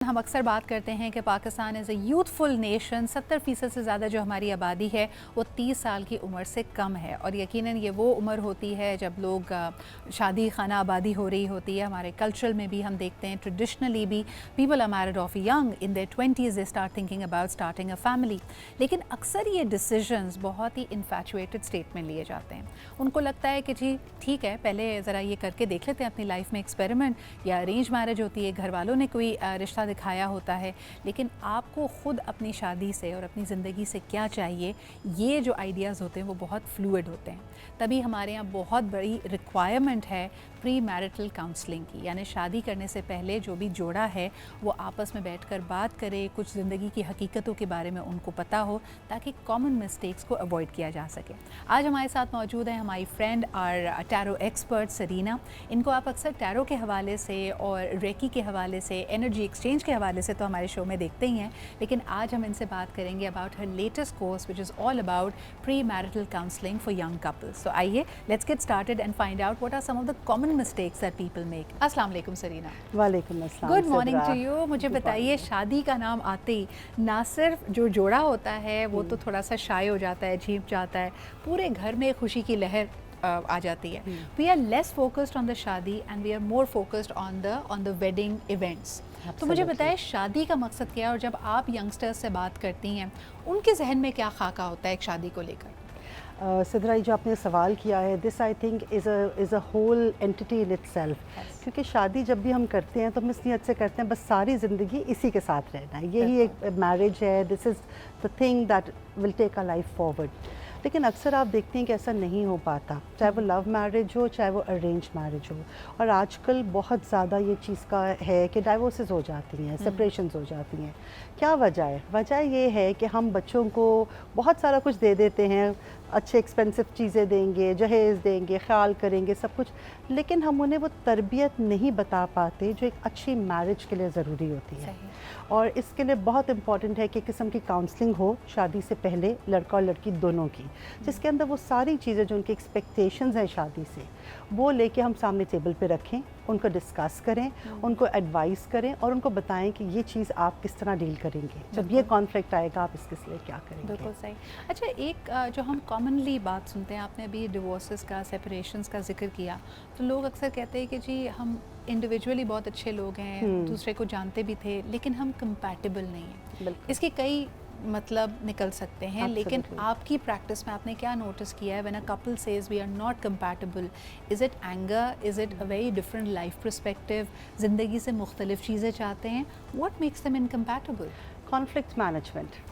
हम अक्सर बात करते हैं कि Pakistan is a youthful nation. 70% से ज़्यादा जो हमारी आबादी है वो 30 साल की उम्र से कम है, और यकीनन ये वो उम्र होती है जब लोग शादी खाना आबादी हो रही होती है। हमारे कल्चरल में भी हम देखते हैं, ट्रेडिशनली भी people are married of young, in their 20s they start thinking about starting a family. लेकिन अक्सर ये डिसीजंस बहुत ही इन्फैचुएटेड स्टेट में लिए जाते हैं। उनको लगता है कि जी ठीक है, पहले ज़रा ये करके देख लेते हैं अपनी लाइफ में एक्सपेरिमेंट, या अरेंज मैरिज होती है, घर वालों ने कोई रिश्ता दिखाया होता है। लेकिन आपको ख़ुद अपनी शादी से और अपनी ज़िंदगी से क्या चाहिए, ये जो आइडियाज़ होते हैं वो बहुत फ्लूइड होते हैं। तभी हमारे यहाँ बहुत बड़ी रिक्वायरमेंट है प्री मैरिटल काउंसलिंग की, यानी शादी करने से पहले जो भी जोड़ा है वो आपस में बैठकर बात करे, कुछ ज़िंदगी की हकीकतों के बारे में उनको पता हो, ताकि कॉमन मिस्टेक्स को अवॉइड किया जा सके। आज हमारे साथ मौजूद है हमारी फ्रेंड और टैरो एक्सपर्ट सरीना। इनको आप अक्सर टैरो के हवाले से और रेकी के हवाले से, एनर्जी एक्सचेंज के हवाले से तो हमारे शो में देखते ही हैं, लेकिन आज हम इनसे बात करेंगे about her latest course which is all about premarital counselling for young couples. तो आइए, let's get started and find out what are some of the common mistakes that people make. अस्सलाम वालेकुम सरीना। वालेकुम अस्सलाम। Good morning to you. मुझे बताइए, शादी का नाम आते ही ना सिर्फ जो जोड़ा होता है वो तो थोड़ा सा शाय हो जाता है, झीप जाता है, पूरे घर में खुशी की लहर आ जाती है। We are less focused on the shaadi and we are more focused on the wedding events. तो मुझे बताएं, शादी का मकसद क्या है, और जब आप यंगस्टर्स से बात करती हैं उनके जहन में क्या खाका होता है एक शादी को लेकर? सिद्रा, जो आपने सवाल किया है, this I think is a whole entity in itself. क्योंकि शादी जब भी हम करते हैं तो हम इस नीयत से करते हैं बस सारी ज़िंदगी इसी के साथ रहना है, यही एक मैरिज है, this is the thing that will take a life forward. लेकिन अक्सर आप देखते हैं कि ऐसा नहीं हो पाता, चाहे वो लव मैरिज हो चाहे वो अरेंज मैरिज हो। और आजकल बहुत ज़्यादा ये चीज़ का है कि डाइवोर्सेस हो जाती हैं, सेपरेशंस हो जाती हैं। क्या वजह है? वजह ये है कि हम बच्चों को बहुत सारा कुछ दे देते हैं, अच्छे एक्सपेंसिव चीज़ें देंगे, जहेज़ देंगे, ख्याल करेंगे, सब कुछ, लेकिन हम उन्हें वो तरबियत नहीं बता पाते जो एक अच्छी मैरिज के लिए ज़रूरी होती है। और इसके लिए बहुत इम्पॉर्टेंट है कि किस्म की काउंसलिंग हो शादी से पहले, लड़का और लड़की दोनों की, जिसके अंदर वो सारी चीज़ें जो उनकी एक्सपेक्टेशंस हैं शादी से, वो लेके हम सामने टेबल पे रखें, उनको डिस्कस करें, उनको एडवाइस करें और उनको बताएं कि ये चीज़ आप किस तरह डील करेंगे, जब ये कॉन्फ्लिक्ट आएगा आप इसके लिए क्या करेंगे। बिल्कुल सही। अच्छा, एक जो हम कॉमनली बात सुनते हैं, आपने अभी डिवोर्सेस का, सेपरेशंस का जिक्र किया, तो लोग अक्सर कहते हैं कि जी हम इंडिविजुअली बहुत अच्छे लोग हैं, दूसरे को जानते भी थे, लेकिन हम कंपैटिबल नहीं हैं। इसके कई मतलब निकल सकते हैं, लेकिन आपकी प्रैक्टिस में आपने क्या नोटिस किया है, when a couple says we are not compatible, is it anger, is it a very different life perspective, ज़िंदगी से मुख्तलिफ चीज़ें चाहते हैं, what makes them incompatible? Conflict management.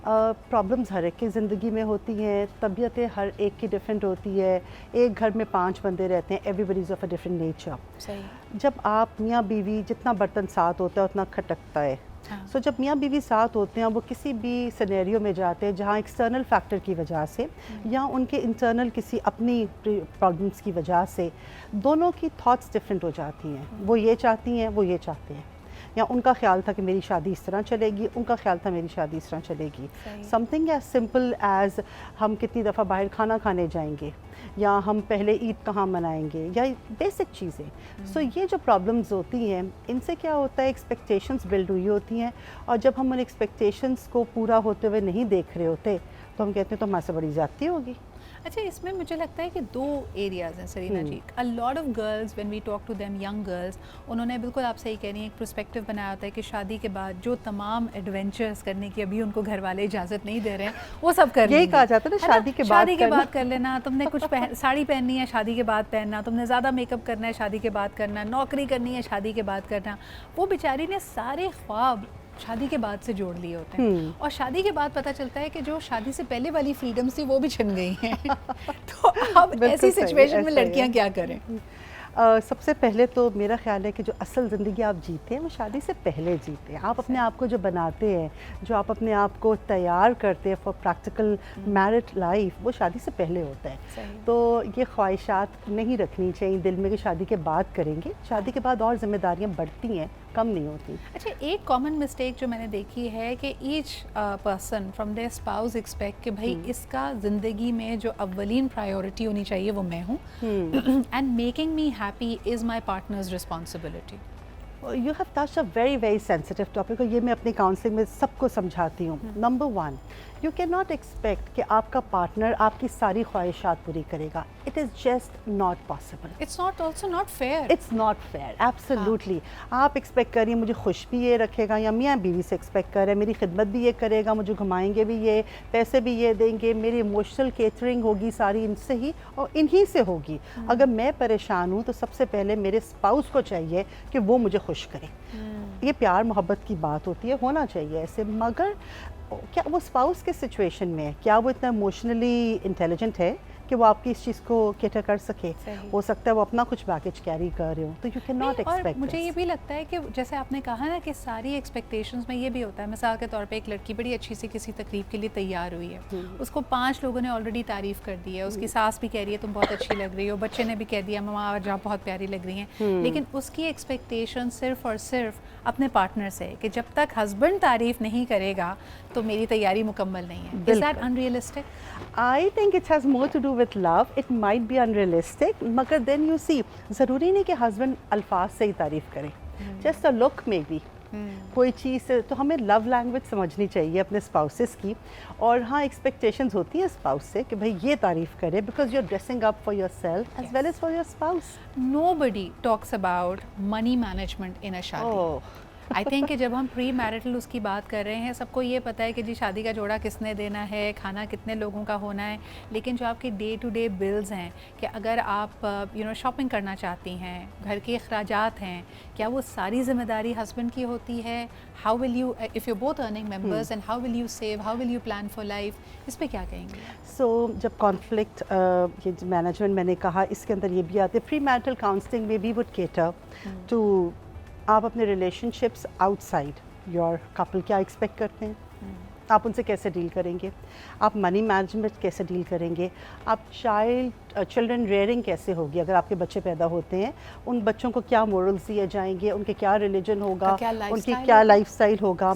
Problems हर एक की ज़िंदगी में होती हैं, तबीयतें हर एक की डिफरेंट होती है। एक घर में 5 बंदे रहते हैं, everybody is of a different nature. सही। जब आप मियाँ बीवी, जितना बर्तन साथ होता है उतना खटकता है। सो जब मियाँ बीवी साथ होते हैं, वो किसी भी सिनेरियो में जाते हैं जहाँ एक्सटर्नल फैक्टर की वजह से या उनके इंटरनल किसी अपनी प्रॉब्लम्स की वजह से दोनों की थॉट्स डिफरेंट हो जाती हैं। वो ये चाहती हैं, वो ये चाहते हैं, या उनका ख्याल था कि मेरी शादी इस तरह चलेगी, उनका ख्याल था मेरी शादी इस तरह चलेगी। समथिंग एज सिंपल एज हम कितनी दफ़ा बाहर खाना खाने जाएंगे, या हम पहले ईद कहाँ मनाएंगे, या बेसिक चीज़ें। सो ये जो प्रॉब्लम्स होती हैं, इनसे क्या होता है, एक्सपेक्टेशंस बिल्ड हुई होती हैं, और जब हम उन एक्सपेक्टेशंस को पूरा होते हुए नहीं देख रहे होते तो हम कहते हैं तो हमारे से बड़ी ज़्यादती होगी। अच्छा, इसमें मुझे लगता है कि 2 एरियाज़ हैं Sarina ji. A lot of girls, when we talk to them, young girls, उन्होंने बिल्कुल आप सही कह रही हैं, एक पर्सपेक्टिव बनाया होता है कि शादी के बाद जो तमाम एडवेंचर्स करने की अभी उनको घर वाले इजाज़त नहीं दे रहे हैं, वो सब कर यही कहा जाता है ना, शादी के बाद कर लेना, तुमने कुछ साड़ी पहननी है शादी के बाद पहनना, तुमने ज़्यादा मेकअप करना है शादी के बाद करना, नौकरी करनी है शादी के बाद करना। वो बेचारी ने सारे ख्वाब शादी के बाद से जोड़ लिए होते हैं, और शादी के बाद पता चलता है कि जो शादी से पहले वाली फ्रीडम्स थी वो भी छिन गई हैं। तो अब ऐसी सिचुएशन में लड़कियां क्या करें? सबसे पहले तो मेरा ख्याल है कि जो असल ज़िंदगी आप जीते हैं वो शादी से पहले जीते हैं। आप अपने आप को जो बनाते हैं, जो आप अपने आप को तैयार करते हैं फॉर प्रैक्टिकल मैरिड लाइफ, वो शादी से पहले होता है। तो ये ख्वाहिशात नहीं रखनी चाहिए दिल में कि शादी के बाद करेंगे। शादी के बाद और जिम्मेदारियां बढ़ती हैं, कम नहीं होती। अच्छा, एक कॉमन मिस्टेक जो मैंने देखी है कि each person from their spouse expect कि भाई इसका ज़िंदगी में जो अव्वलीन प्रायोरिटी होनी चाहिए वो मैं हूँ, and making me happy is my partners responsibility. You have touched a very very sensitive topic, और ये मैं अपनी काउंसलिंग में सबको समझाती हूँ। Number one, you can not expect कि आपका पार्टनर आपकी सारी ख्वाहिशात पूरी करेगा। It is just not possible. It's not also not fair. It's not fair, absolutely. आप एक्सपेक्ट करिए मुझे खुश भी ये रखेगा, या मियाँ बीवी से एक्सपेक्ट कर रहे हैं मेरी खिदमत भी ये करेगा, मुझे घुमाएंगे भी ये, पैसे भी ये देंगे, मेरी इमोशनल केटरिंग होगी सारी इनसे ही और इन्हीं से होगी। अगर मैं परेशान हूँ तो सबसे पहले मेरे स्पाउस को चाहिए कि वो मुझे खुश करे। ये प्यार मोहब्बत की बात होती है, होना चाहिए ऐसे। मगर क्या वो स्पाउस के सिचुएशन में है, क्या वो इतना इमोशनली इंटेलिजेंट है कि वो आपकी इस चीज़ को कैटर कर सके? हो सकता है वो अपना कुछ बैगेज कैरी कर रहे हो, तो यू कैन नॉट एक्सपेक्ट। मुझे ये भी लगता है कि जैसे आपने कहा ना कि सारी एक्सपेक्टेशंस में ये भी होता है, मिसाल के तौर पे एक लड़की बड़ी अच्छी सी किसी तकरीब के लिए तैयार हुई है, उसको 5 लोगों ने ऑलरेडी तारीफ़ कर दी है, उसकी सास भी कह रही है तुम बहुत अच्छी लग रही हो, बच्चे ने भी कह दिया मम्मा आज आप बहुत प्यारी लग रही हैं, लेकिन उसकी एक्सपेक्टेशन सिर्फ और सिर्फ अपने पार्टनर से कि जब तक हस्बैंड तारीफ़ नहीं करेगा तो मेरी तैयारी मुकम्मल नहीं है। Is that unrealistic? I think it has more to do with love. It might be unrealistic, मगर देन यू सी ज़रूरी नहीं कि हस्बैंड अल्फाज से ही तारीफ़ करे, just a look maybe. कोई चीज़ तो हमें लव लैंग्वेज समझनी चाहिए अपने स्पाउसेस की। और हाँ, एक्सपेक्टेशंस होती है स्पाउस से कि भाई ये तारीफ़ करे, because you are dressing up for yourself as well as for your spouse. Nobody talks about money management in a शादी। आई थिंक कि जब हम प्री मैरिटल उसकी बात कर रहे हैं, सबको ये पता है कि जी शादी का जोड़ा किसने देना है, खाना कितने लोगों का होना है, लेकिन जो आपके डे टू डे बिल्स हैं, कि अगर आप शॉपिंग करना चाहती हैं, घर के अखराजात हैं, क्या वो सारी जिम्मेदारी हस्बैंड की होती है? How will you, if you both earning members, and how will you save, how will you plan for life? इस पे क्या कहेंगे? सो जब कॉन्फ्लिक्ट ये मैनेजमेंट मैंने कहा, इसके अंदर ये भी आते हैं। प्री मैरिटल काउंसलिंग में वी वुड केटर टू आप अपने रिलेशनशिप्स आउटसाइड योर कपल क्या एक्सपेक्ट करते हैं, आप उनसे कैसे डील करेंगे, आप मनी मैनेजमेंट कैसे डील करेंगे, आप चिल्ड्रन रेयरिंग कैसे होगी, अगर आपके बच्चे पैदा होते हैं उन बच्चों को क्या मोरल्स दिए जाएंगे, उनके क्या रिलीजन होगा, उनकी क्या लाइफस्टाइल होगा,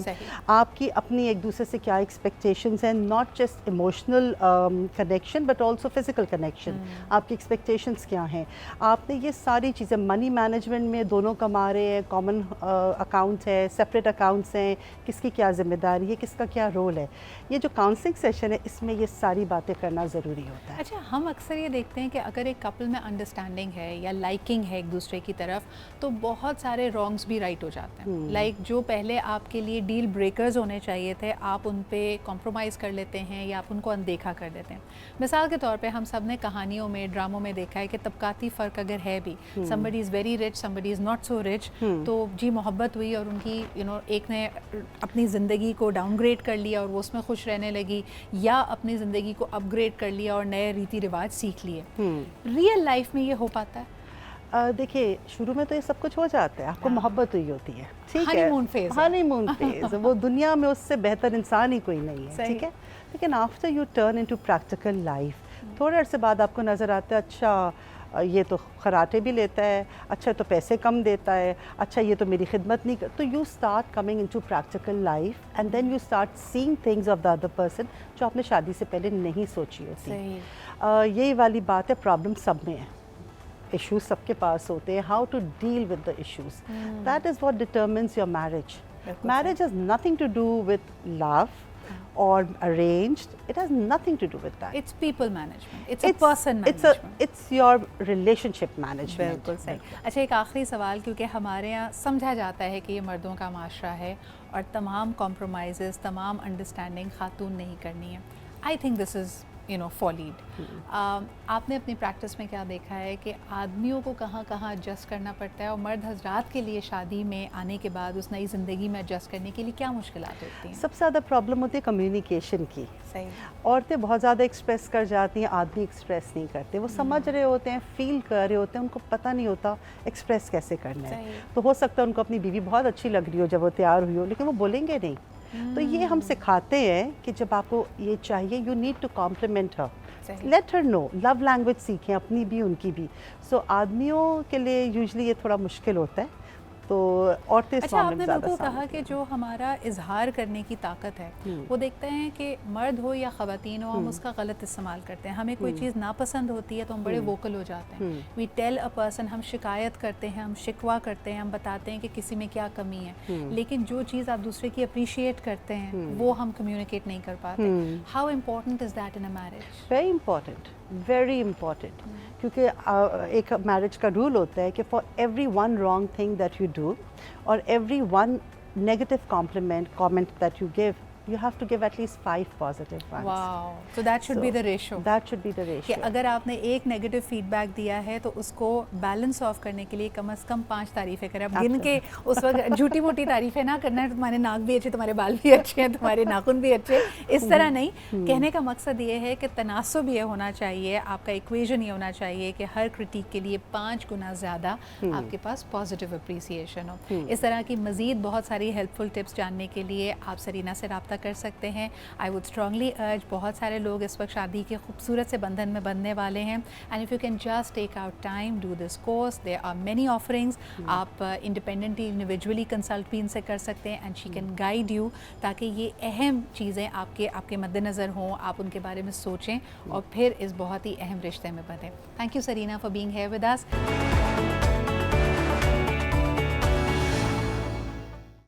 आपकी अपनी एक दूसरे से क्या एक्सपेक्टेशंस हैं, not just emotional connection but also physical connection, आपकी एक्सपेक्टेशंस क्या हैं। आपने ये सारी चीज़ें मनी मैनेजमेंट में दोनों कमा रहे हैं, कॉमन अकाउंट है, सेपरेट अकाउंट्स हैं, किसकी क्या जिम्मेदारी है, किसका क्या रोल है, ये जो काउंसलिंग सेशन है इसमें ये सारी बातें करना ज़रूरी होता है। अच्छा, हम अक्सर ये देखते हैं कि अगर एक कपल में अंडरस्टैंडिंग है या लाइकिंग है एक दूसरे की तरफ, तो बहुत सारे रॉन्ग्स भी राइट हो जाते हैं। लाइक जो पहले आपके लिए डील ब्रेकर्स होने चाहिए थे, आप उन पे कॉम्प्रोमाइज़ कर लेते हैं या आप उनको अनदेखा कर देते हैं। मिसाल के तौर पे हम सब ने कहानियों में, ड्रामों में देखा है कि तबकाती फ़र्क अगर है भी, somebody is very rich, somebody is not so rich, तो जी मोहब्बत हुई और उनकी एक ने अपनी ज़िंदगी को डाउनग्रेड कर लिया और वो उसमें खुश रहने लगी, या अपनी ज़िंदगी को अपग्रेड कर लिया और नए रीति रिवाज सीख लिए। रियल लाइफ में ये हो पाता है? देखिए, शुरू में तो ये सब कुछ हो जाता है, आपको मोहब्बत हुई होती है, ठीक है, हनीमून फेज, हनीमून फेज वो दुनिया में उससे बेहतर इंसान ही कोई नहीं है, ठीक है। लेकिन after U turn into practical life, थोड़े अरसे बाद आपको नज़र आता है अच्छा ये तो खराटे भी लेता है, अच्छा तो पैसे कम देता है, अच्छा ये तो मेरी खिदमत नहीं कर, तो you start coming into practical life and then you start seeing things of the other person जो आपने शादी से पहले नहीं सोची होती। यही वाली बात है, प्रॉब्लम सब में है, इश्यूज सबके पास होते हैं, how to deal with the issues, that is what determines your marriage. Marriage has nothing to do with love or arranged, it has nothing to do with that. It's people management, it's a person management, it's your relationship management. बिल्कुल सही। अच्छा, एक आखिरी सवाल, क्योंकि हमारे यहाँ समझा जाता है कि ये मर्दों का माशरा है और तमाम कॉम्प्रोमाइज़, तमाम अंडरस्टैंडिंग खातून नहीं करनी है। I think this is follied. आपने अपनी प्रैक्टिस में क्या देखा है कि आदमियों को कहाँ कहाँ एडजस्ट करना पड़ता है, और मर्द हजरात के लिए शादी में आने के बाद उस नई ज़िंदगी में एडजस्ट करने के लिए क्या मुश्किलात होती हैं? सबसे ज़्यादा प्रॉब्लम होती है कम्युनिकेशन की। सही। औरतें बहुत ज़्यादा एक्सप्रेस कर जाती हैं, आदमी एक्सप्रेस नहीं करते, वो समझ रहे होते हैं, फील कर रहे होते हैं, उनको पता नहीं होता एक्सप्रेस कैसे करना है। तो हो सकता है उनको अपनी बीवी बहुत अच्छी लग रही हो जब वो तैयार हुई हो, लेकिन वो बोलेंगे नहीं। तो ये हम सिखाते हैं कि जब आपको ये चाहिए, you need to compliment her, let her know, love language सीखें अपनी भी उनकी भी। सो आदमियों के लिए यूजुअली ये थोड़ा मुश्किल होता है, तो औरतें इस अच्छा, मामले में आपने ज़्यादा बिल्कुल सामने कहा कि जो हमारा इजहार करने की ताकत है वो देखते हैं कि मर्द हो या ख़वातीन हो, हम उसका गलत इस्तेमाल करते हैं। हमें कोई चीज़ नापसंद होती है तो हम बड़े वोकल हो जाते हैं। वी टेल अ पर्सन, हम शिकायत करते हैं, हम शिकवा करते हैं, हम बताते हैं कि किसी में क्या कमी है। लेकिन जो चीज़ आप दूसरे की अप्रिशिएट करते हैं वो हम कम्युनिकेट नहीं कर पाते। How important is that in a marriage? Very important, क्योंकि एक मैरिज का रूल होता है कि for every one wrong thing that you do or every one negative comment that you give, you have to give at least 5 positive ones. Wow, so that should be the ratio. That should be the कि ratio. अगर आपने एक negative feedback दिया है तो उसको balance of करने के लिए कम से कम 5 तारीफ़ें करें। अब गिन के उस वक्त झूठी मोटी तारीफ़ें ना करना है, तुम्हारे नाक भी अच्छे, तुम्हारे बाल भी अच्छे हैं, तुम्हारे नाखून भी अच्छे, इस तरह नहीं। कहने का मकसद ये है कि तनासुब ये होना चाहिए, आपका इक्वेशन ये होना चाहिए कि हर क्रिटिक के लिए 5 गुना ज़्यादा आपके पास पॉजिटिव अप्रिसिएशन हो। इस तरह की मज़ीद बहुत सारी हेल्पफुल टिप्स जानने के लिए आप सरीना से रब्ता कर सकते हैं। आई वुड स्ट्रांगली अर्ज, बहुत सारे लोग इस वक्त शादी के खूबसूरत से बंधन में बंधने वाले हैं, and if you can just take out time, do this course, there are many offerings. आप इंडिपेंडेंटली इंडिविजुअली कंसल्ट भी इनसे कर सकते हैं and she can guide you, ताकि ये अहम चीज़ें आपके मद्देनज़र हों, आप उनके बारे में सोचें और फिर इस बहुत ही अहम रिश्ते में बंधें। Thank you Sarina for being here with us.